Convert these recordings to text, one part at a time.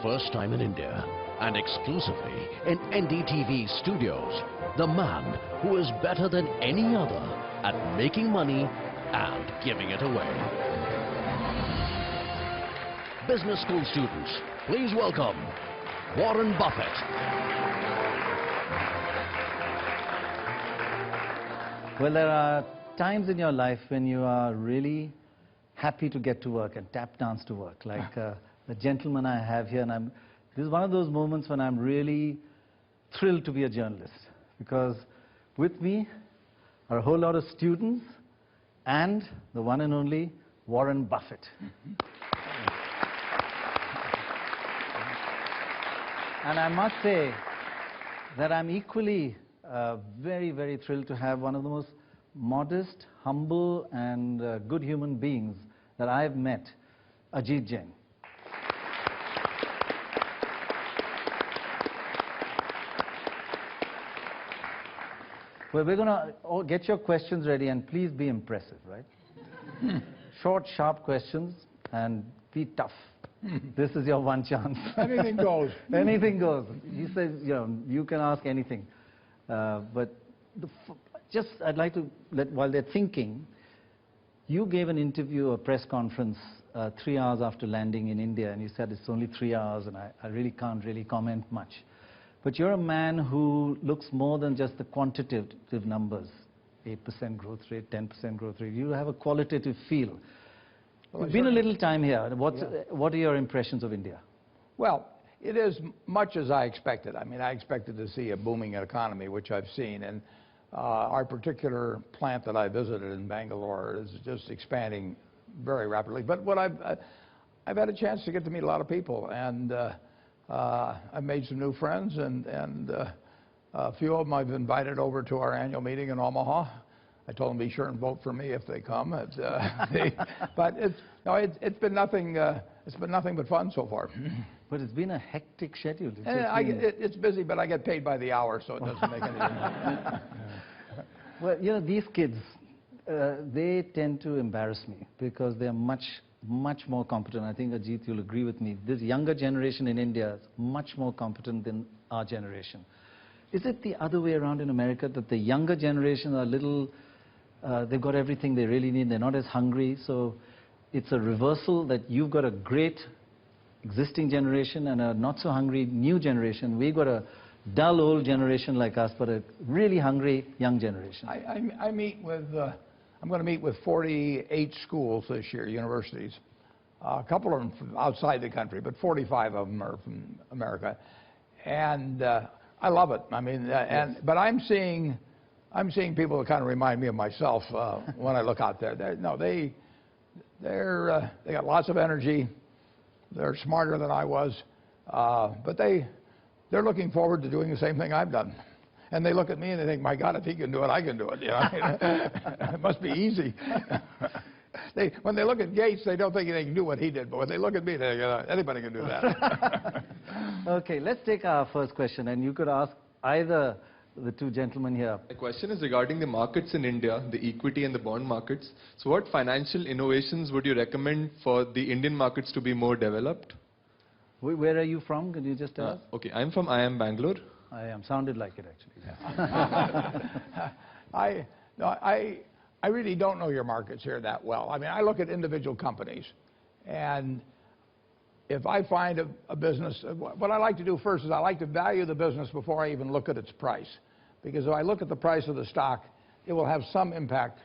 first time in India and exclusively in NDTV studios, the man who is better than any other at making money and giving it away. Business school students, please welcome Warren Buffett. Well, there are times in your life when you are really happy to get to work and tap dance to work, like the gentleman I have here. And this is one of those moments when I'm really thrilled to be a journalist, because with me are a whole lot of students and the one and only Warren Buffett. And I must say that I'm equally very, very thrilled to have one of the most modest, humble, and good human beings that I've met, Ajit Jain. Well, we're going to get your questions ready, and please be impressive, right? Short, sharp questions, and be tough. This is your one chance. Anything goes. Anything goes. He says, you can ask anything. But I'd like to while they're thinking, you gave an interview, a press conference, 3 hours after landing in India, and you said it's only 3 hours, and I really can't comment much. But you're a man who looks more than just the quantitative numbers, 8% growth rate, 10% growth rate. You have a qualitative feel. Well, You've been a little time here. What are your impressions of India? Well, it is much as I expected. I mean, I expected to see a booming economy, which I've seen. And our particular plant that I visited in Bangalore is just expanding very rapidly. But what I've had a chance to get to meet a lot of people, and I've made some new friends, and a few of them I've invited over to our annual meeting in Omaha. I told them be sure and vote for me if they come. But it's been nothing. It's been nothing but fun so far. But it's been a hectic schedule. It's busy, but I get paid by the hour, so it doesn't make any difference. Well, these kids, they tend to embarrass me because they're much more competent. I think, Ajit, you'll agree with me. This younger generation in India is much more competent than our generation. Is it the other way around in America, that the younger generation are a little, they've got everything they really need, they're not as hungry, so it's a reversal that you've got a great existing generation and a not so hungry new generation. We've got a dull old generation like us, but a really hungry young generation. I meet with, I'm going to meet with 48 schools this year, universities. A couple of them from outside the country, but 45 of them are from America. And I love it. I mean, but I'm seeing people that kind of remind me of myself when I look out there. They got lots of energy. They're smarter than I was, but they're looking forward to doing the same thing I've done. And they look at me and they think, my God, if he can do it, I can do it. It must be easy. When they look at Gates, they don't think they can do what he did. But when they look at me, they think, anybody can do that. Okay, let's take our first question. And you could ask either the two gentlemen here. The question is regarding the markets in India, the equity and the bond markets. So what financial innovations would you recommend for the Indian markets to be more developed? Where are you from? Can you just tell us? Okay, I'm from IIM Bangalore. Sounded like it, actually. Yeah. I really don't know your markets here that well. I mean, I look at individual companies, and if I find a business, what I like to do first is I like to value the business before I even look at its price. Because if I look at the price of the stock, it will have some impact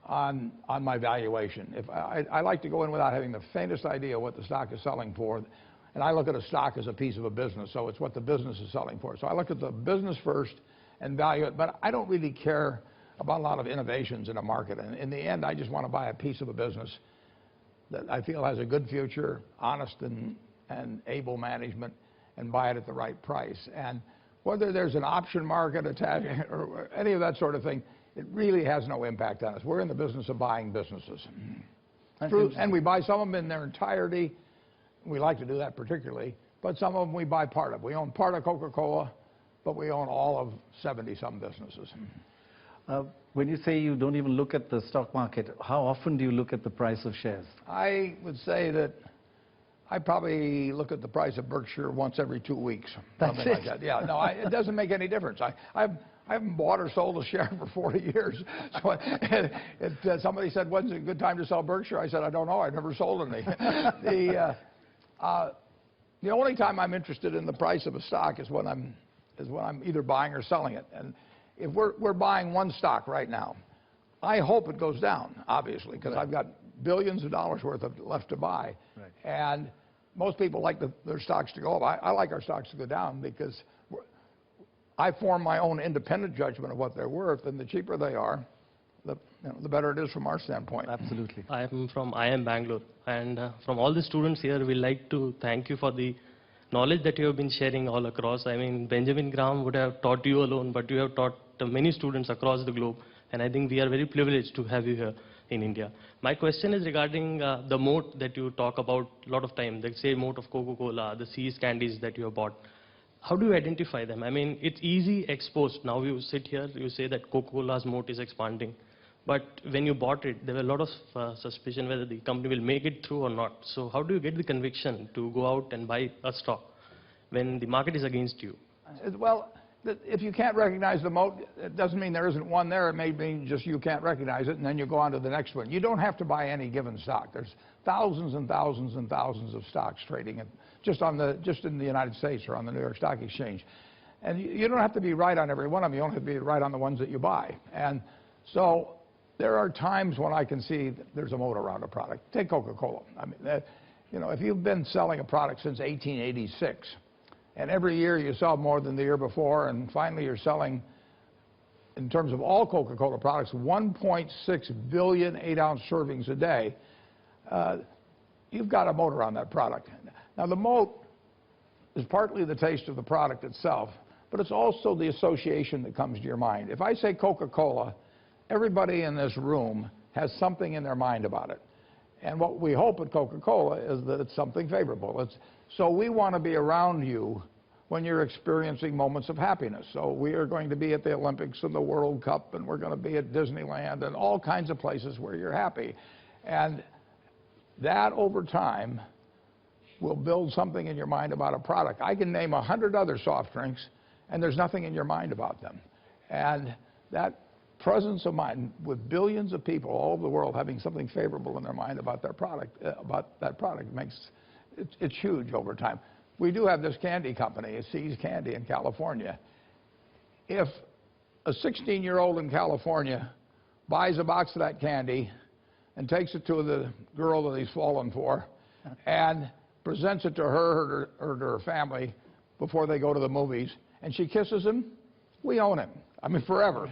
on my valuation. I like to go in without having the faintest idea what the stock is selling for. And I look at a stock as a piece of a business, so it's what the business is selling for. So I look at the business first and value it, but I don't really care about a lot of innovations in a market. And in the end, I just want to buy a piece of a business that I feel has a good future, honest and able management, and buy it at the right price. And whether there's an option market attached or any of that sort of thing, it really has no impact on us. We're in the business of buying businesses. And we buy some of them in their entirety. We like to do that particularly, but some of them we buy part of. We own part of Coca-Cola, but we own all of 70-some businesses. When you say you don't even look at the stock market, how often do you look at the price of shares? I would say that I probably look at the price of Berkshire once every 2 weeks. That's something it. like that. Yeah, no, it doesn't make any difference. I haven't bought or sold a share for 40 years. So somebody said, when's a good time to sell Berkshire? I said, I don't know. I've never sold any. The only time I'm interested in the price of a stock is when I'm either buying or selling it. And if we're buying one stock right now, I hope it goes down, obviously, because I've got billions of dollars worth of left to buy. Right. And most people like their stocks to go up. I like our stocks to go down because I form my own independent judgment of what they're worth, and the cheaper they are, the better it is from our standpoint. Absolutely. I am from IIM Bangalore, and from all the students here, we like to thank you for the knowledge that you have been sharing all across. I mean, Benjamin Graham would have taught you alone, but you have taught many students across the globe, and I think we are very privileged to have you here in India. My question is regarding the moat that you talk about a lot of time, the same moat of Coca-Cola, the See's candies that you have bought. How do you identify them? I mean, it's easy exposed. Now you sit here, you say that Coca-Cola's moat is expanding. But when you bought it, there were a lot of suspicion whether the company will make it through or not. So how do you get the conviction to go out and buy a stock when the market is against you? Well, if you can't recognize the moat, it doesn't mean there isn't one there. It may mean just you can't recognize it, and then you go on to the next one. You don't have to buy any given stock. There's thousands and thousands and thousands of stocks trading just in the United States or on the New York Stock Exchange. And you don't have to be right on every one of them. You only have to be right on the ones that you buy. And so there are times when I can see that there's a moat around a product. Take Coca-Cola. I mean, if you've been selling a product since 1886, and every year you sell more than the year before, and finally you're selling, in terms of all Coca-Cola products, 1.6 billion 8-ounce servings a day, you've got a moat around that product. Now, the moat is partly the taste of the product itself, but it's also the association that comes to your mind. If I say Coca-Cola, everybody in this room has something in their mind about it. And what we hope at Coca-Cola is that it's something favorable. So we want to be around you when you're experiencing moments of happiness. So we are going to be at the Olympics and the World Cup, and we're going to be at Disneyland and all kinds of places where you're happy. And that, over time, will build something in your mind about a product. I can name 100 other soft drinks, and there's nothing in your mind about them. And that presence of mind, with billions of people all over the world having something favorable in their mind about their product, it's huge over time. We do have this candy company, See's Candy in California. If a 16-year-old in California buys a box of that candy and takes it to the girl that he's fallen for and presents it to her or to her family before they go to the movies, and she kisses him, we own him. I mean, forever.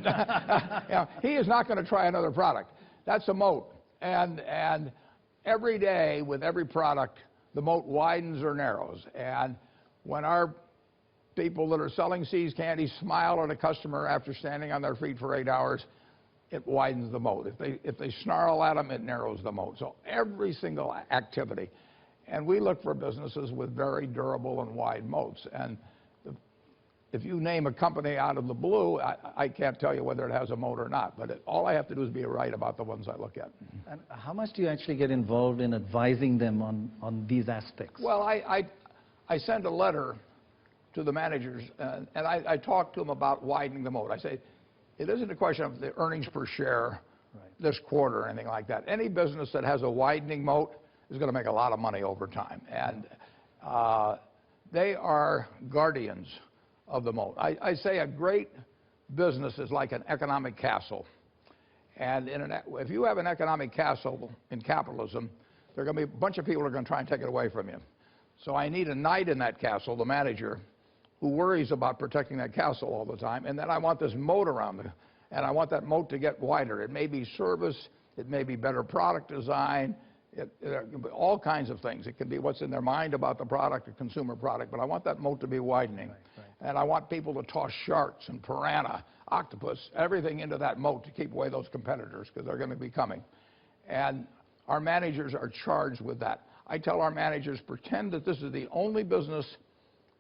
He is not going to try another product. That's a moat. And every day, with every product, the moat widens or narrows. And when our people that are selling See's Candy smile at a customer after standing on their feet for 8 hours, it widens the moat. If they snarl at them, it narrows the moat. So every single activity. And we look for businesses with very durable and wide moats. And if you name a company out of the blue, I can't tell you whether it has a moat or not. But all I have to do is be right about the ones I look at. And how much do you actually get involved in advising them on these aspects? Well, I send a letter to the managers, and I talk to them about widening the moat. I say, it isn't a question of the earnings per share this quarter or anything like that. Any business that has a widening moat is going to make a lot of money over time. And they are guardians of the moat. I say a great business is like an economic castle. And if you have an economic castle in capitalism, there are going to be a bunch of people who are going to try and take it away from you. So I need a knight in that castle, the manager, who worries about protecting that castle all the time. And then I want this moat around it. And I want that moat to get wider. It may be service. It may be better product design. All kinds of things. It can be what's in their mind about the product, a consumer product. But I want that moat to be widening. Right. And I want people to toss sharks and piranha, octopus, everything into that moat to keep away those competitors, because they're going to be coming. And our managers are charged with that. I tell our managers, pretend that this is the only business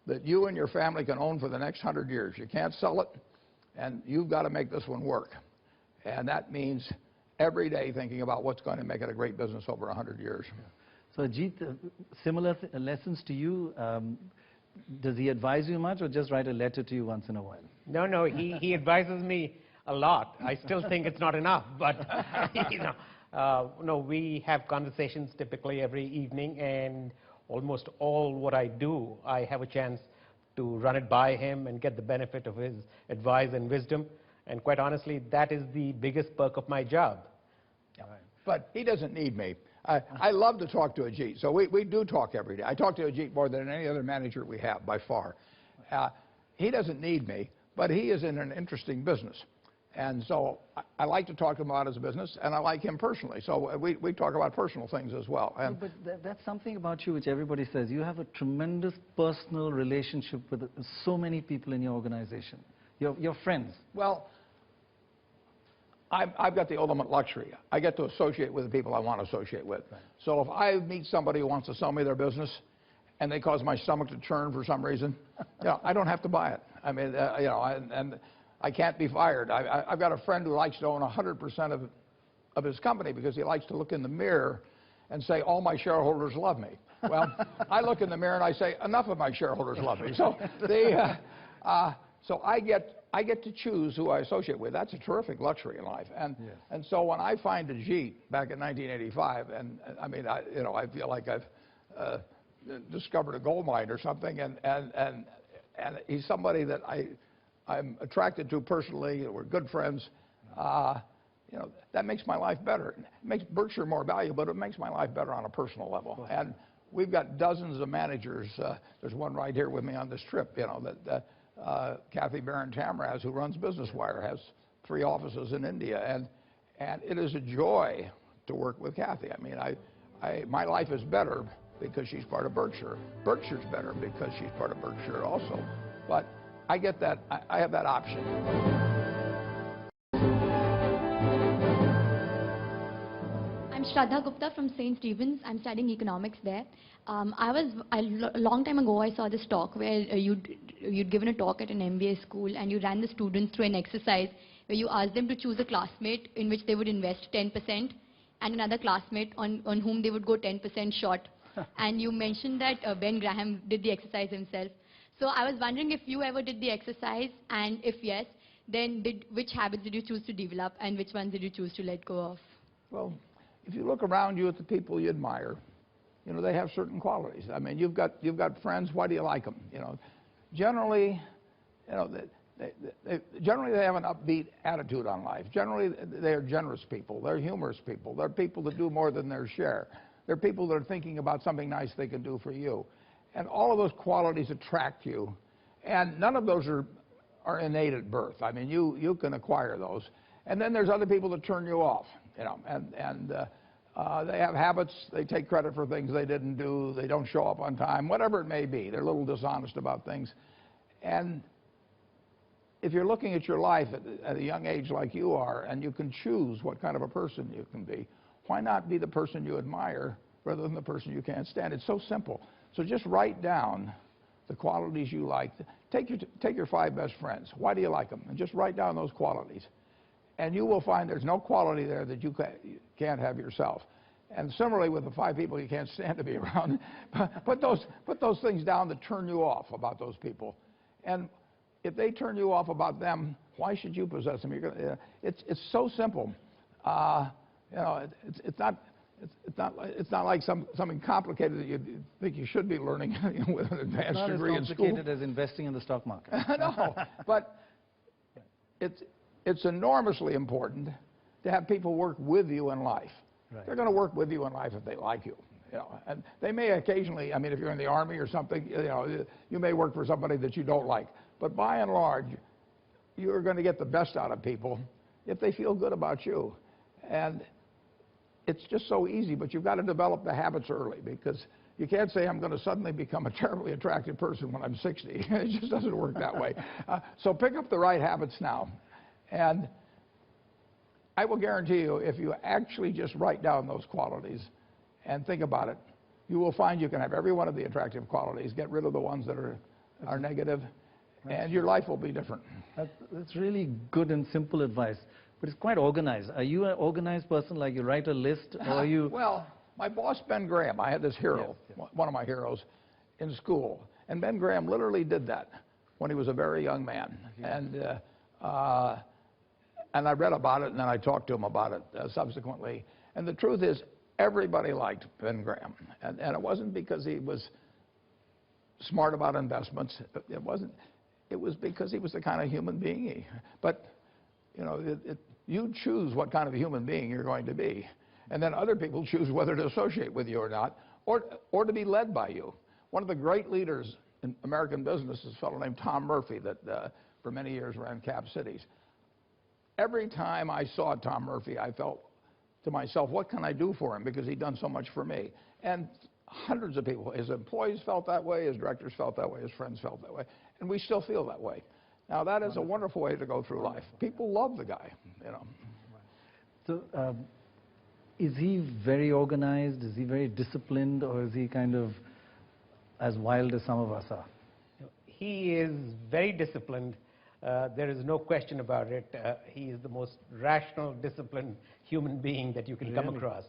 that you and your family can own for the next 100 years. You can't sell it, and you've got to make this one work. And that means every day thinking about what's going to make it a great business over 100 years. So Ajit, similar lessons to you. Does he advise you much or just write a letter to you once in a while? No, no, he advises me a lot. I still think it's not enough, but no, we have conversations typically every evening, and almost all what I do, I have a chance to run it by him and get the benefit of his advice and wisdom. And quite honestly, that is the biggest perk of my job. Yeah. But he doesn't need me. I love to talk to Ajit, so we do talk every day. I talk to Ajit more than any other manager we have, by far. He doesn't need me, but he is in an interesting business. And so I like to talk to him about his business, and I like him personally. So we talk about personal things as well. And but that's something about you which everybody says. You have a tremendous personal relationship with so many people in your organization. Your friends. Well, I've got the ultimate luxury. I get to associate with the people I want to associate with. Right. So if I meet somebody who wants to sell me their business and they cause my stomach to churn for some reason, I don't have to buy it. I mean, and I can't be fired. I've got a friend who likes to own 100% of his company because he likes to look in the mirror and say, all my shareholders love me. Well, I look in the mirror and I say, enough of my shareholders love me. So so I get to choose who I associate with. That's a terrific luxury in life. And yes. And so when I find Ajit back in 1985, and I mean, I feel like I've discovered a gold mine or something, and he's somebody that I'm attracted to personally. We're good friends. That makes my life better. It makes Berkshire more valuable, but it makes my life better on a personal level. And we've got dozens of managers. There's one right here with me on this trip, Kathy Barron-Tamraz, who runs Business Wire, has 3 offices in India, and it is a joy to work with Kathy. I mean, my life is better because she's part of Berkshire. Berkshire's better because she's part of Berkshire also. But I get that. I have that option. I'm Shraddha Gupta from St. Stephen's. I'm studying economics there. A long time ago, I saw this talk where you'd given a talk at an MBA school, and you ran the students through an exercise where you asked them to choose a classmate in which they would invest 10% and another classmate on whom they would go 10% short. And you mentioned that Ben Graham did the exercise himself. So I was wondering if you ever did the exercise, and if yes, then which habits did you choose to develop and which ones did you choose to let go of? Well, if you look around you at the people you admire, they have certain qualities. I mean, you've got friends. Why do you like them? Generally, generally they have an upbeat attitude on life. Generally, they are generous people. They're humorous people. They're people that do more than their share. They're people that are thinking about something nice they can do for you. And all of those qualities attract you. And none of those are innate at birth. I mean, you can acquire those. And then there's other people that turn you off, and they have habits. They take credit for things they didn't do. They don't show up on time, whatever it may be. They're a little dishonest about things. And if you're looking at your life at a young age like you are, and you can choose what kind of a person you can be, why not be the person you admire rather than the person you can't stand? It's so simple. So just write down the qualities you like. Take your 5 best friends. Why do you like them? And just write down those qualities. And you will find there's no quality there that you can't have yourself. And similarly with the 5 people you can't stand to be around, put those things down that turn you off about those people. And if they turn you off about them, why should you possess them? It's so simple. It's not like something complicated that you think you should be learning with an advanced degree in school. It's not as complicated as investing in the stock market. No, but it's enormously important to have people work with you in life. Right. They're going to work with you in life if they like you. And they may occasionally, I mean, if you're in the Army or something, you may work for somebody that you don't like. But by and large, you're going to get the best out of people if they feel good about you. And it's just so easy, but you've got to develop the habits early, because you can't say I'm going to suddenly become a terribly attractive person when I'm 60. It just doesn't work that way. So pick up the right habits now. And I will guarantee you, if you actually just write down those qualities and think about it, you will find you can have every one of the attractive qualities, get rid of the ones that are negative, and your life will be different. That's really good and simple advice. But it's quite organized. Are you an organized person, like you write a list, or are you... Well, My boss, Ben Graham, I had this hero, one of my heroes, in school. And Ben Graham literally did that when he was a very young man. And I read about it, and then I talked to him about it subsequently. And the truth is, everybody liked Ben Graham. And it wasn't because he was smart about investments. It was because he was the kind of human being But, you know, you choose what kind of a human being you're going to be. And then other people choose whether to associate with you or not, or to be led by you. One of the great leaders in American business is a fellow named Tom Murphy that for many years ran Cap Cities. Every time I saw Tom Murphy, I felt to myself, what can I do for him? Because he'd done so much for me. And hundreds of people, his employees felt that way, his directors felt that way, his friends felt that way. And we still feel that way. Now, that is a wonderful way to go through life. People love the guy, you know. So, is he very organized? Is he very disciplined? Or is he kind of as wild as some of us are? He is very disciplined. There is no question about it. He is the most rational, disciplined human being that you can come across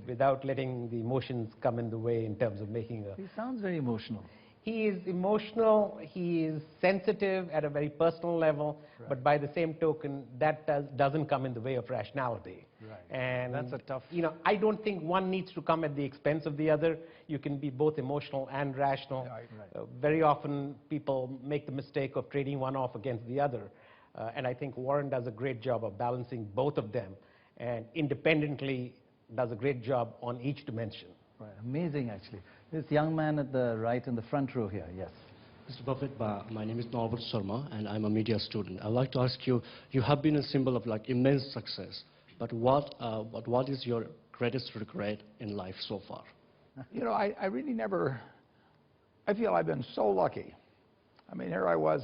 without letting the emotions come in the way in terms of making a... He sounds very emotional. He is emotional, he is sensitive at a very personal level, but by the same token, that doesn't come in the way of rationality. And that's a tough... You know, I don't think one needs to come at the expense of the other. You can be both emotional and rational. Very often, people make the mistake of trading one off against the other. And I think Warren does a great job of balancing both of them, and independently does a great job on each dimension. Right, amazing actually. This young man at the right in the front row here, yes. Mr. Buffett, my name is Norbert Sharma, and I'm a media student. I'd like to ask you, you have been a symbol of like immense success, but what is your greatest regret in life so far? You know, I really never, I feel I've been so lucky. I mean, here I was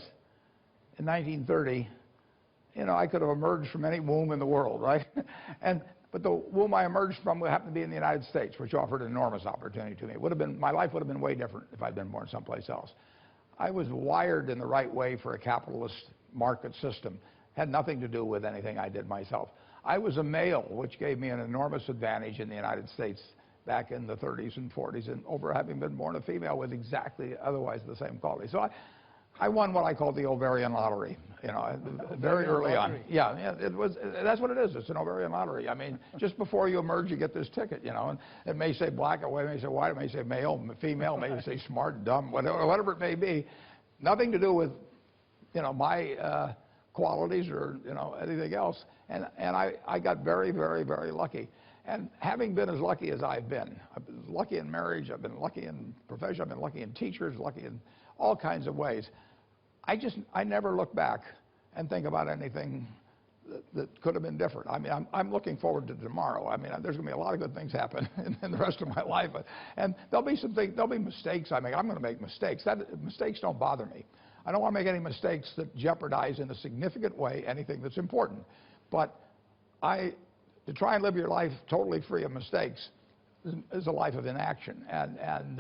in 1930, you know, I could have emerged from any womb in the world, right? But the womb I emerged from happened to be in the United States, which offered an enormous opportunity to me. My life would have been way different if I'd been born someplace else. I was wired in the right way for a capitalist market system. Had nothing to do with anything I did myself. I was a male, which gave me an enormous advantage in the United States back in the 30s and 40s, and over having been born a female with exactly otherwise the same quality. So I won what I call the ovarian lottery, you know, very early on. Yeah, it was. That's what it is. It's an ovarian lottery. I mean, just before you emerge, you get this ticket, you know, and it may say black or white, it may say white, it may say male, female, it may say smart, dumb, whatever it may be. Nothing to do with, you know, my qualities or, you know, anything else. And I got very, very, very lucky. And having been as lucky as I've been lucky in marriage, I've been lucky in profession, I've been lucky in teachers, lucky in all kinds of ways. I never look back and think about anything that could have been different. I mean, I'm looking forward to tomorrow. I mean, there's going to be a lot of good things happen in the rest of my life. And there'll be mistakes I make. I'm going to make mistakes. Mistakes don't bother me. I don't want to make any mistakes that jeopardize in a significant way anything that's important. But to try and live your life totally free of mistakes is a life of inaction. And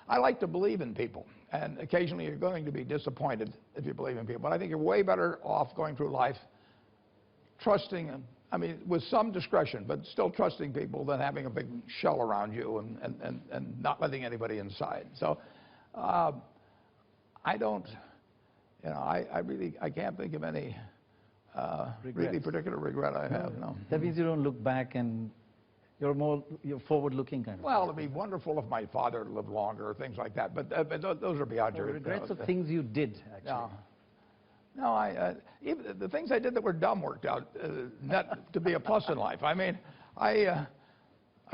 I like to believe in people. And occasionally you're going to be disappointed if you believe in people. But I think you're way better off going through life trusting, I mean, with some discretion, but still trusting people than having a big shell around you and not letting anybody inside. So I don't, you know, I can't think of any really particular regret I have, no. That means you don't look back and you're forward-looking kind of. Well, it'd be wonderful if my father lived longer or things like that, but those are beyond your... Regrets of things you did, actually. No, even the things I did that were dumb worked out net to be a plus in life. I mean, I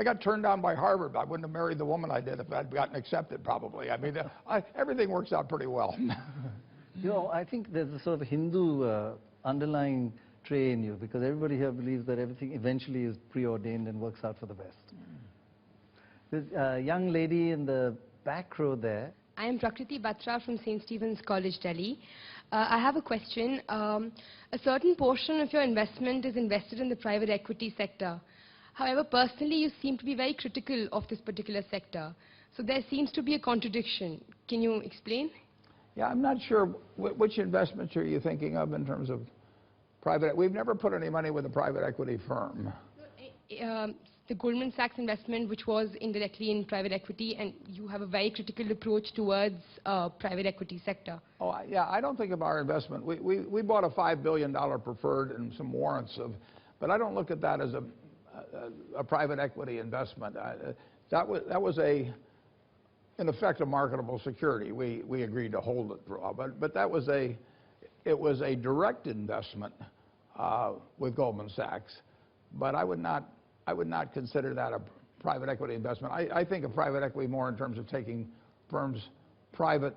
got turned down by Harvard. I wouldn't have married the woman I did if I'd gotten accepted, probably. I mean, everything works out pretty well. You know, I think there's a sort of Hindu underlying trait in you, because everybody here believes that everything eventually is preordained and works out for the best. There's a young lady in the back row there. I am Prakriti Batra from St. Stephen's College, Delhi. I have a question. A certain portion of your investment is invested in the private equity sector. However, personally, you seem to be very critical of this particular sector. So there seems to be a contradiction. Can you explain? Yeah, I'm not sure which investments are you thinking of in terms of private. We've never put any money with a private equity firm. the Goldman Sachs investment, which was indirectly in private equity, and you have a very critical approach towards private equity sector. Oh, yeah, I don't think of our investment. We bought a $5 billion preferred and some warrants but I don't look at that as a private equity investment. That was in effect, a marketable security. We agreed to hold it for a while, but it was a direct investment with Goldman Sachs. But I would not consider that a private equity investment. I think of private equity more in terms of taking firms private,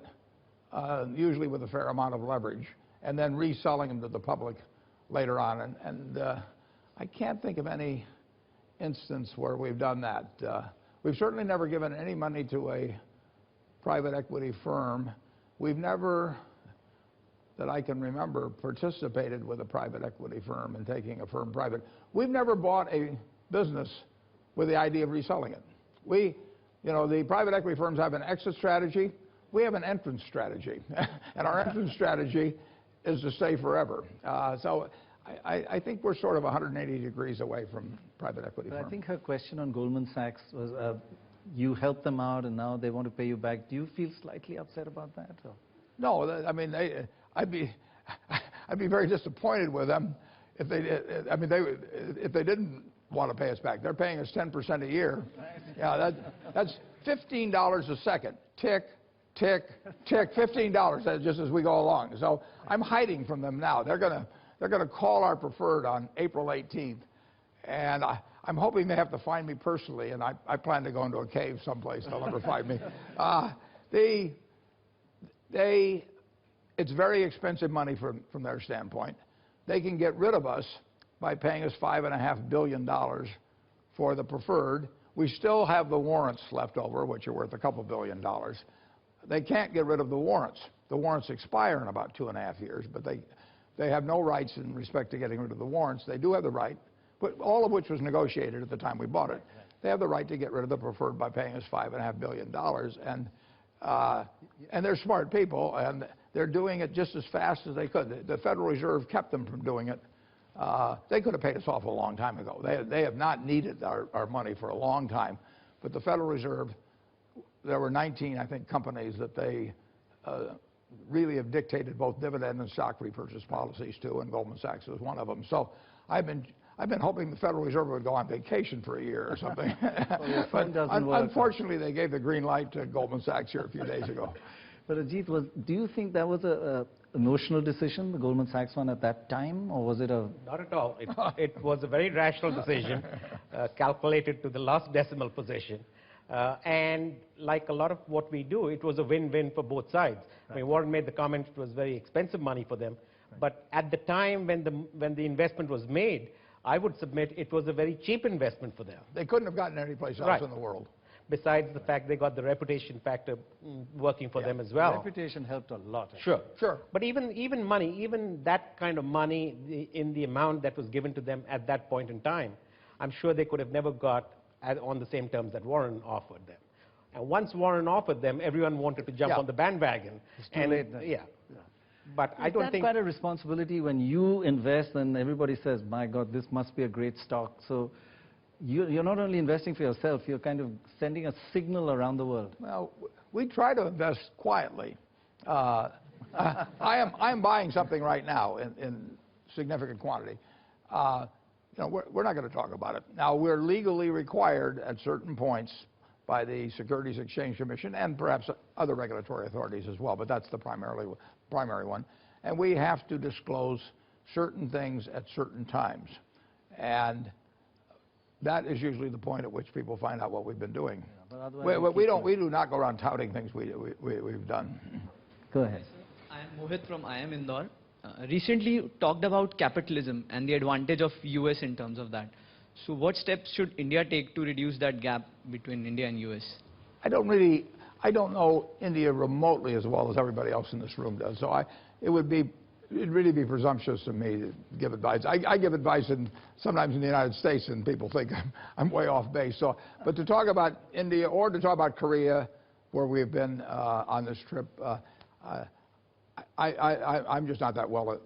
usually with a fair amount of leverage, and then reselling them to the public later on. And I can't think of any instance where we've done that. We've certainly never given any money to a private equity firm. We've never, that I can remember, participated with a private equity firm in taking a firm private. We've never bought a business with the idea of reselling it. The private equity firms have an exit strategy. We have an entrance strategy. And our entrance strategy is to stay forever. So I think we're sort of 180 degrees away from private equity firms. I think her question on Goldman Sachs was, you helped them out and now they want to pay you back. Do you feel slightly upset about that? Or? No, I mean, I'd be very disappointed with them if they did. I mean, if they didn't want to pay us back. They're paying us 10% a year. Yeah, that's $15 a second. Tick, tick, tick. $15 just as we go along. So I'm hiding from them now. They're gonna call our preferred on April 18th, and I'm hoping they have to find me personally. And I plan to go into a cave someplace. They'll never find me. It's very expensive money from their standpoint. They can get rid of us by paying us $5.5 billion for the preferred. We still have the warrants left over, which are worth a couple $2 billion. They can't get rid of the warrants. The warrants expire in about 2.5 years, but they have no rights in respect to getting rid of the warrants. They do have the right, but all of which was negotiated at the time we bought it. They have the right to get rid of the preferred by paying us $5.5 billion. And they're smart people, and they're doing it just as fast as they could. The Federal Reserve kept them from doing it. They could have paid us off a long time ago. They have not needed our money for a long time. But the Federal Reserve, there were 19, I think, companies that they really have dictated both dividend and stock repurchase policies to, and Goldman Sachs was one of them. So I've been hoping the Federal Reserve would go on vacation for a year or something. But unfortunately, they gave the green light to Goldman Sachs here a few days ago. But Ajit, do you think that was an emotional decision, the Goldman Sachs one, at that time, or was it a... Not at all. It was a very rational decision, calculated to the last decimal position. And like a lot of what we do, it was a win-win for both sides. Right. I mean, Warren made the comment it was very expensive money for them. Right. But at the time when the investment was made, I would submit it was a very cheap investment for them. They couldn't have gotten anyplace else in the world. Besides the fact they got the reputation factor working for them as well. The reputation helped a lot. Sure, sure. But even money, even that kind of money in the amount that was given to them at that point in time, I'm sure they could have never got on the same terms that Warren offered them. And once Warren offered them, everyone wanted to jump on the bandwagon. It's too late then. Yeah. But I don't think... Is that quite a responsibility when you invest and everybody says, my God, this must be a great stock. So you're not only investing for yourself, you're kind of sending a signal around the world. Well, we try to invest quietly. I am buying something right now in significant quantity. We're not going to talk about it. Now, we're legally required at certain points by the Securities Exchange Commission and perhaps other regulatory authorities as well, but that's the primary one. And we have to disclose certain things at certain times. And that is usually the point at which people find out what we've been doing. Yeah, we do not go around touting things we've done. Go ahead. I am Mohit from IIM Indore. Recently you talked about capitalism and the advantage of US in terms of that. So what steps should India take to reduce that gap between India and US? I don't know India remotely as well as everybody else in this room does. So it'd really be presumptuous of me to give advice. I give advice sometimes in the United States, and people think I'm way off base. So, but to talk about India or to talk about Korea, where we've been on this trip, I'm just not that well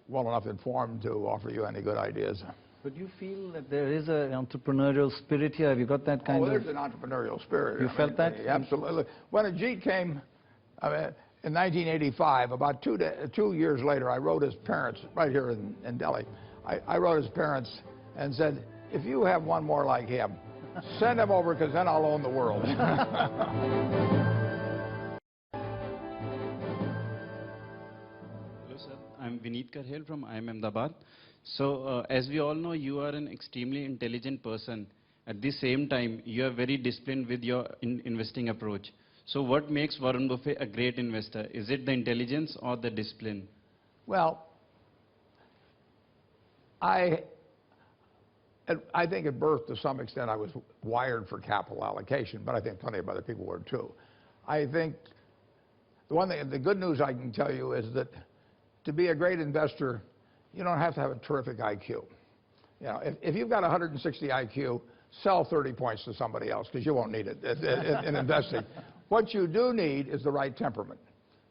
enough informed to offer you any good ideas. But do you feel that there is an entrepreneurial spirit here? Have you got that kind of... there's an entrepreneurial spirit. You felt that? Absolutely. When Ajit came in 1985, about 2 years later, I wrote his parents, right here in Delhi, I wrote his parents and said, if you have one more like him, send him over, because then I'll own the world. Hello, sir. I'm Vineet Karhel from IIM Ahmedabad. So, as we all know, you are an extremely intelligent person. At the same time, you are very disciplined with your investing approach. So, what makes Warren Buffett a great investor? Is it the intelligence or the discipline? Well, I think at birth, to some extent, I was wired for capital allocation, but I think plenty of other people were too. I think the good news I can tell you is that to be a great investor, you don't have to have a terrific IQ. You know, if you've got 160 IQ, sell 30 points to somebody else, because you won't need it in investing. What you do need is the right temperament.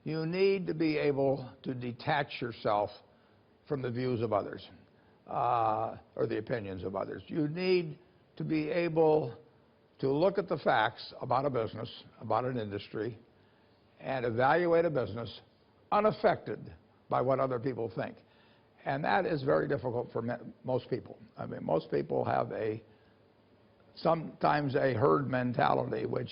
You need to be able to detach yourself from the views of others. Or the opinions of others. You need to be able to look at the facts about a business, about an industry, and evaluate a business unaffected by what other people think. And that is very difficult for most people. I mean, most people have sometimes a herd mentality, which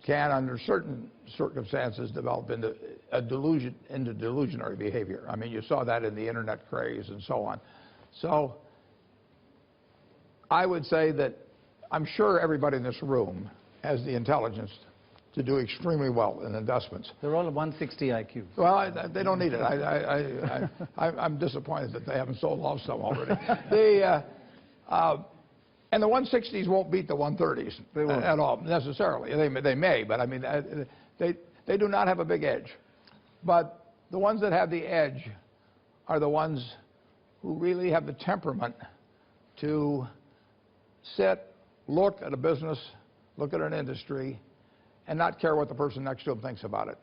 can, under certain circumstances, develop into delusionary behavior. I mean, you saw that in the internet craze and so on. So I would say that I'm sure everybody in this room has the intelligence to do extremely well in investments. They're all 160 IQ. Well, they don't need it. I'm disappointed that they haven't sold off some already. And the 160s won't beat the 130s at all, necessarily. They may, but I mean, they do not have a big edge. But the ones that have the edge are the ones who really have the temperament to sit, look at a business, look at an industry, and not care what the person next to them thinks about it.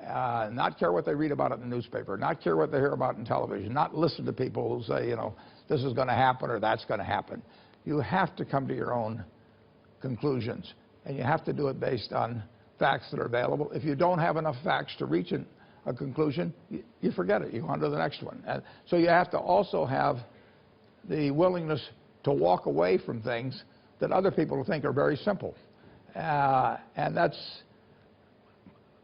Not care what they read about it in the newspaper, not care what they hear about in television, not listen to people who say, you know, this is going to happen or that's going to happen. You have to come to your own conclusions, and you have to do it based on facts that are available. If you don't have enough facts to reach a conclusion, you forget it. You go on to the next one. So you have to also have the willingness to walk away from things that other people think are very simple. And that's,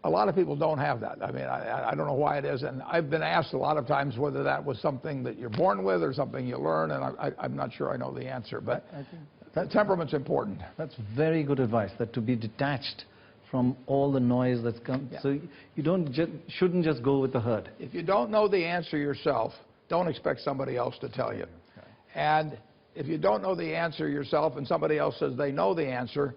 a lot of people don't have that. I mean, I don't know why it is. And I've been asked a lot of times whether that was something that you're born with or something you learn, and I'm not sure I know the answer. But temperament's important. That's very good advice, that to be detached from all the noise that's come. Yeah. So you shouldn't just go with the herd. If you don't know the answer yourself, don't expect somebody else to tell you. Okay. And if you don't know the answer yourself and somebody else says they know the answer,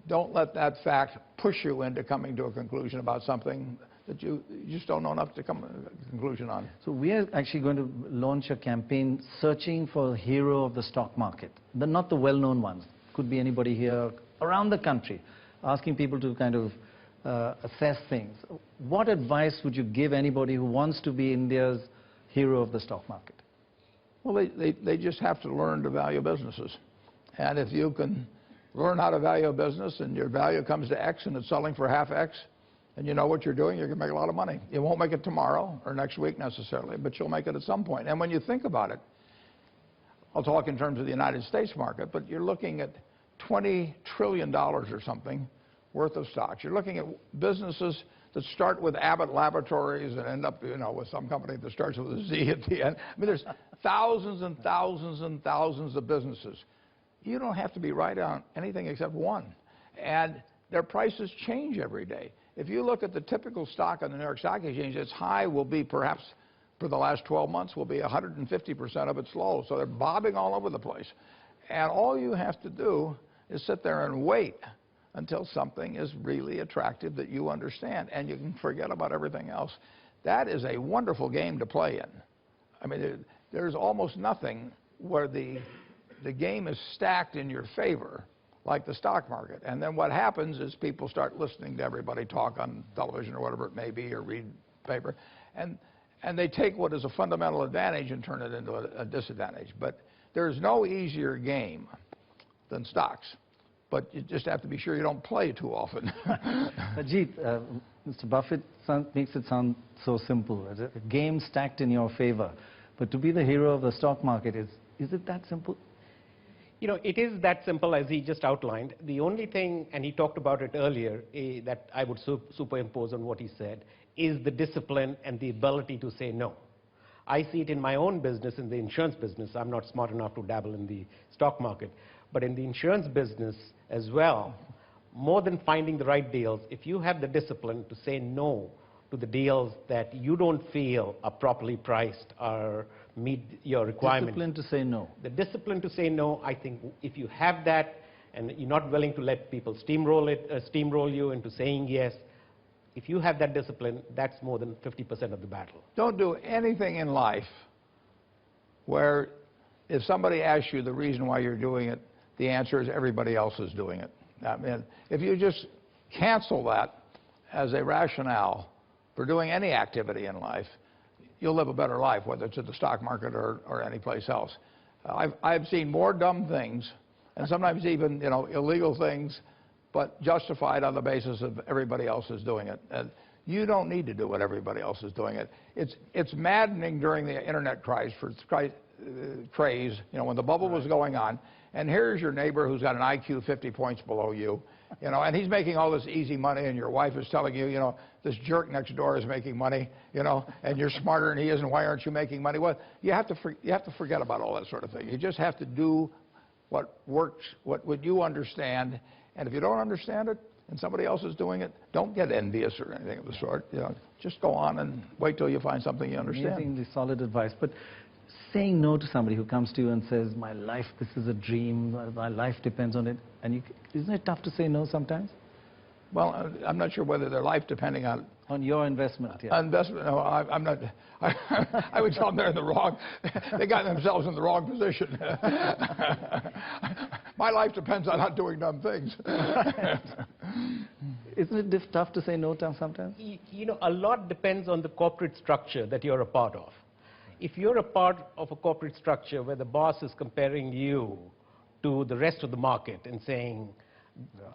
don't let that fact push you into coming to a conclusion about something that you just don't know enough to come to a conclusion on. So we are actually going to launch a campaign searching for a hero of the stock market. Not the well-known ones. Could be anybody here around the country, asking people to kind of assess things. What advice would you give anybody who wants to be India's hero of the stock market? Well, they just have to learn to value businesses. And if you can learn how to value a business and your value comes to X and it's selling for half X, and you know what you're doing, you're going to make a lot of money. You won't make it tomorrow or next week necessarily, but you'll make it at some point. And when you think about it, I'll talk in terms of the United States market, but you're looking at $20 trillion or something worth of stocks. You're looking at businesses that start with Abbott Laboratories and end up, you know, with some company that starts with a Z at the end. I mean, there's thousands and thousands and thousands of businesses. You don't have to be right on anything except one. And their prices change every day. If you look at the typical stock on the New York Stock Exchange, its high will be perhaps, for the last 12 months, will be 150% of its low. So they're bobbing all over the place. And all you have to do is sit there and wait until something is really attractive that you understand, and you can forget about everything else. That is a wonderful game to play in. I mean, there's almost nothing where the game is stacked in your favor like the stock market. And then what happens is people start listening to everybody talk on television or whatever it may be, or read paper, and they take what is a fundamental advantage and turn it into a disadvantage. But there's no easier game than stocks, but you just have to be sure you don't play too often. Ajit, Mr. Buffett makes it sound so simple. A game stacked in your favor. But to be the hero of the stock market, is it that simple? You know, it is that simple as he just outlined. The only thing, and he talked about it earlier, that I would superimpose on what he said, is the discipline and the ability to say no. I see it in my own business, in the insurance business. I'm not smart enough to dabble in the stock market. But in the insurance business as well, more than finding the right deals, if you have the discipline to say no to the deals that you don't feel are properly priced or meet your requirements. Discipline to say no. The discipline to say no, I think if you have that and you're not willing to let people steamroll you into saying yes, if you have that discipline, that's more than 50% of the battle. Don't do anything in life where if somebody asks you the reason why you're doing it, the answer is everybody else is doing it. I mean, if you just cancel that as a rationale for doing any activity in life, you'll live a better life, whether it's at the stock market or any place else. I've seen more dumb things, and sometimes even illegal things, but justified on the basis of everybody else is doing it. And you don't need to do what everybody else is doing it. It's maddening during the internet craze, when the bubble was going on, and here's your neighbor who's got an IQ 50 points below you, and he's making all this easy money, and your wife is telling you, this jerk next door is making money, and you're smarter than he is, and why aren't you making money? Well, you have to forget about all that sort of thing. You just have to do what works, what you understand, and if you don't understand it and somebody else is doing it, don't get envious or anything of the sort. Just go on and wait till you find something you understand. Amazingly solid advice. But saying no to somebody who comes to you and says, my life, this is a dream, my life depends on it, and isn't it tough to say no sometimes? Well, I'm not sure whether their life depending on your investment. Yeah. Investment? No, I'm not. I would tell them they're in the wrong. They got themselves in the wrong position. My life depends on not doing dumb things. Isn't it tough to say no to sometimes? A lot depends on the corporate structure that you're a part of. If you're a part of a corporate structure where the boss is comparing you to the rest of the market and saying,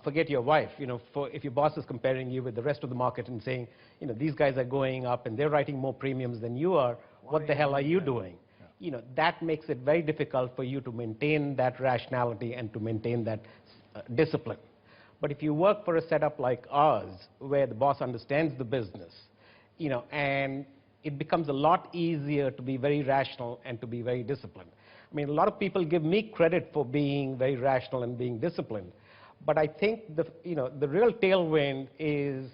forget your wife, if your boss is comparing you with the rest of the market and saying, these guys are going up and they're writing more premiums than you are, what the hell are you doing? That makes it very difficult for you to maintain that rationality and to maintain that discipline. But if you work for a setup like ours, where the boss understands the business, and it becomes a lot easier to be very rational and to be very disciplined. I mean, a lot of people give me credit for being very rational and being disciplined. But I think the real tailwind is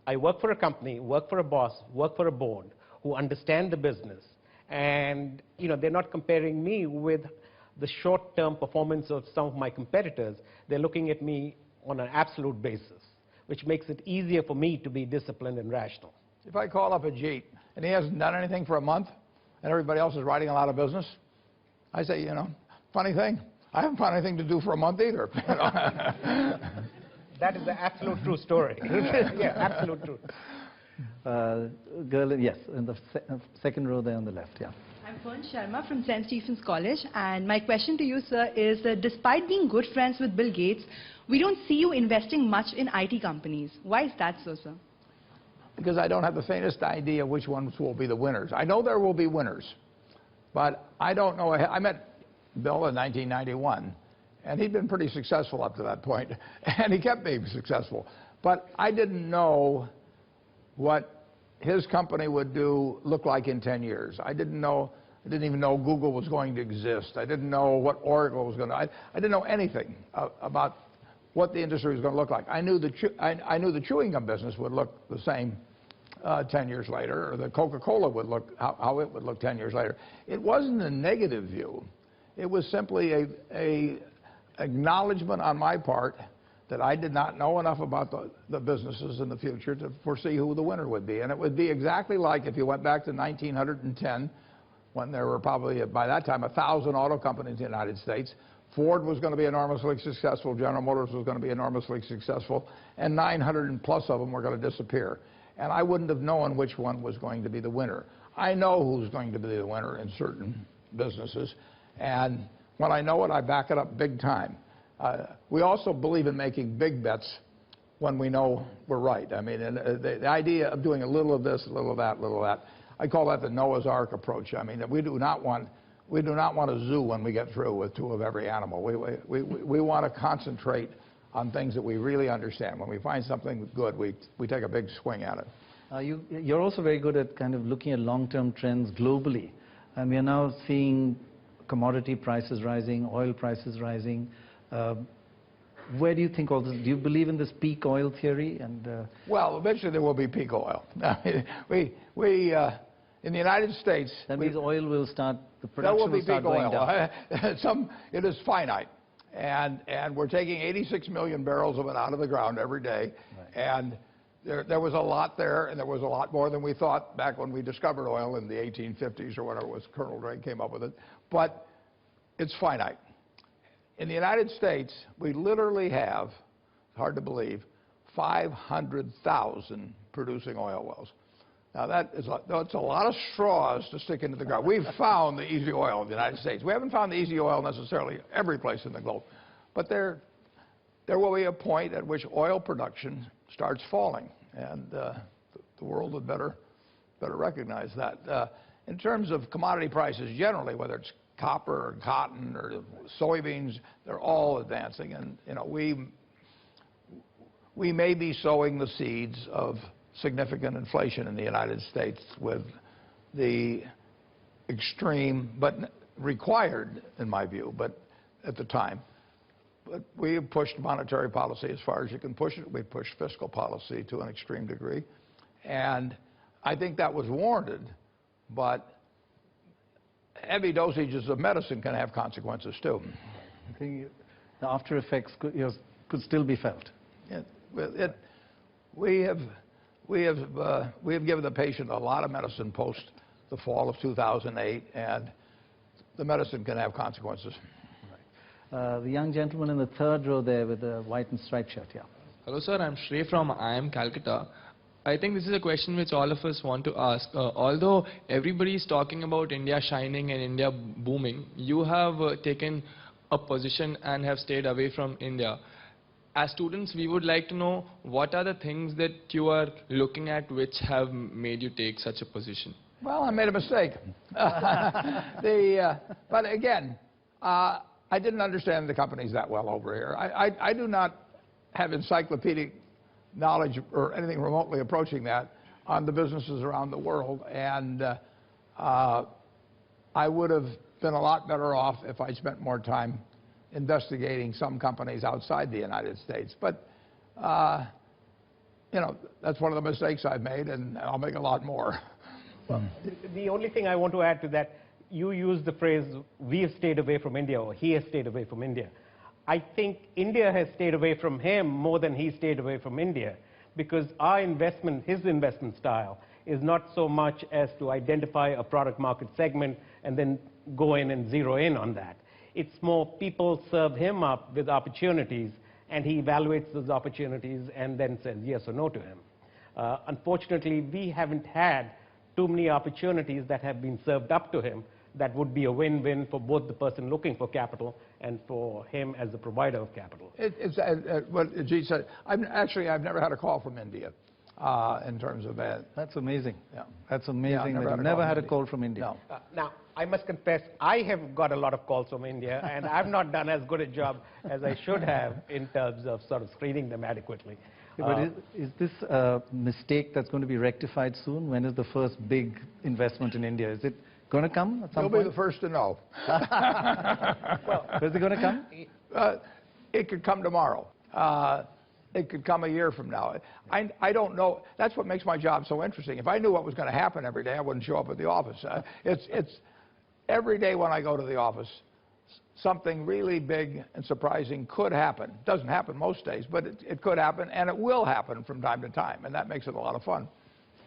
I work for a company, work for a boss, work for a board who understand the business. And they're not comparing me with the short-term performance of some of my competitors. They're looking at me on an absolute basis, which makes it easier for me to be disciplined and rational. If I call up Ajit and he hasn't done anything for a month and everybody else is writing a lot of business, I say, funny thing, I haven't found anything to do for a month either. That is the absolute true story. Yeah, absolute truth. Girl, yes, in the second row there on the left, yeah. I'm Fern Sharma from St. Stephen's College, and my question to you, sir, is despite being good friends with Bill Gates, we don't see you investing much in IT companies. Why is that so, sir? Because I don't have the faintest idea which ones will be the winners. I know there will be winners, but I don't know. I met Bill in 1991, and he'd been pretty successful up to that point, and he kept being successful. But I didn't know what his company would look like in 10 years. I didn't even know Google was going to exist. I didn't know what Oracle was going to. I didn't know anything about what the industry was going to look like. I knew the chewing gum business would look the same 10 years later, or the Coca-Cola would look how it would look 10 years later. It wasn't a negative view. It was simply a acknowledgement on my part that I did not know enough about the businesses in the future to foresee who the winner would be. And it would be exactly like if you went back to 1910, when there were probably, by that time, 1,000 auto companies in the United States. Ford was going to be enormously successful, General Motors was going to be enormously successful, and 900 and plus of them were going to disappear. And I wouldn't have known which one was going to be the winner. I know who's going to be the winner in certain businesses, And when I know it, I back it up big time. We also believe in making big bets when we know we're right. I mean, and the idea of doing a little of this, a little of that, a little of that, I call that the Noah's Ark approach. I mean, we do not want a zoo when we get through with 2 of every animal. We want to concentrate on things that we really understand. When we find something good, we take a big swing at it. You're also very good at kind of looking at long-term trends globally. And we are now seeing commodity prices rising, oil prices rising. Where do you think all this, do you believe in this peak oil theory? Well, eventually there will be peak oil. In the United States... That means oil will start, the production will start going down. It is finite. And we're taking 86 million barrels of it out of the ground every day. Right. And there was a lot there, and there was a lot more than we thought back when we discovered oil in the 1850s or whatever it was. Colonel Drake came up with it. But it's finite. In the United States, we literally have, hard to believe, 500,000 producing oil wells. Now, that's a lot of straws to stick into the ground. We've found the easy oil in the United States. We haven't found the easy oil necessarily every place in the globe. But there will be a point at which oil production starts falling. And the world would better recognize that. In terms of commodity prices generally, whether it's copper or cotton or soybeans, they're all advancing. And, you know, we may be sowing the seeds of significant inflation in the United States with the extreme, but required, in my view, but at the time. But we have pushed monetary policy as far as you can push it. We've pushed fiscal policy to an extreme degree. And I think that was warranted, but heavy dosages of medicine can have consequences too. I think the after effects could still be felt. We have given the patient a lot of medicine post the fall of 2008, and the medicine can have consequences. Right. The young gentleman in the third row there with the white and striped shirt, yeah. Hello, sir. I'm Shrey from IIM Calcutta. I think this is a question which all of us want to ask. Although everybody is talking about India shining and India booming, you have taken a position and have stayed away from India. As students, we would like to know what are the things that you are looking at which have made you take such a position? Well, I made a mistake. But again, I didn't understand the companies that well over here. I do not have encyclopedic knowledge or anything remotely approaching that on the businesses around the world. And I would have been a lot better off if I spent more time investigating some companies outside the United States. But, you know, that's one of the mistakes I've made, and I'll make a lot more. Well, the only thing I want to add to that, you used the phrase, we have stayed away from India, or he has stayed away from India. I think India has stayed away from him more than he stayed away from India, because our investment, his investment style, is not so much as to identify a product market segment and then go in and zero in on that. It's more people serve him up with opportunities, and he evaluates those opportunities and then says yes or no to him. Unfortunately, we haven't had too many opportunities that have been served up to him that would be a win-win for both the person looking for capital and for him as the provider of capital. It's what Ajit said. I've never had a call from India in terms of that. That's amazing. Yeah, that's amazing. Yeah, I've never had a call from India. No. Now, I must confess, I have got a lot of calls from India, and I've not done as good a job as I should have in terms of sort of screening them adequately. But is this a mistake that's going to be rectified soon? When is the first big investment in India? Is it going to come at some point? You'll be the first to know. Well, is it going to come? It could come tomorrow. It could come a year from now. I don't know. That's what makes my job so interesting. If I knew what was going to happen every day, I wouldn't show up at the office. It's every day when I go to the office, something really big and surprising could happen. It doesn't happen most days, but it could happen, and it will happen from time to time, and that makes it a lot of fun.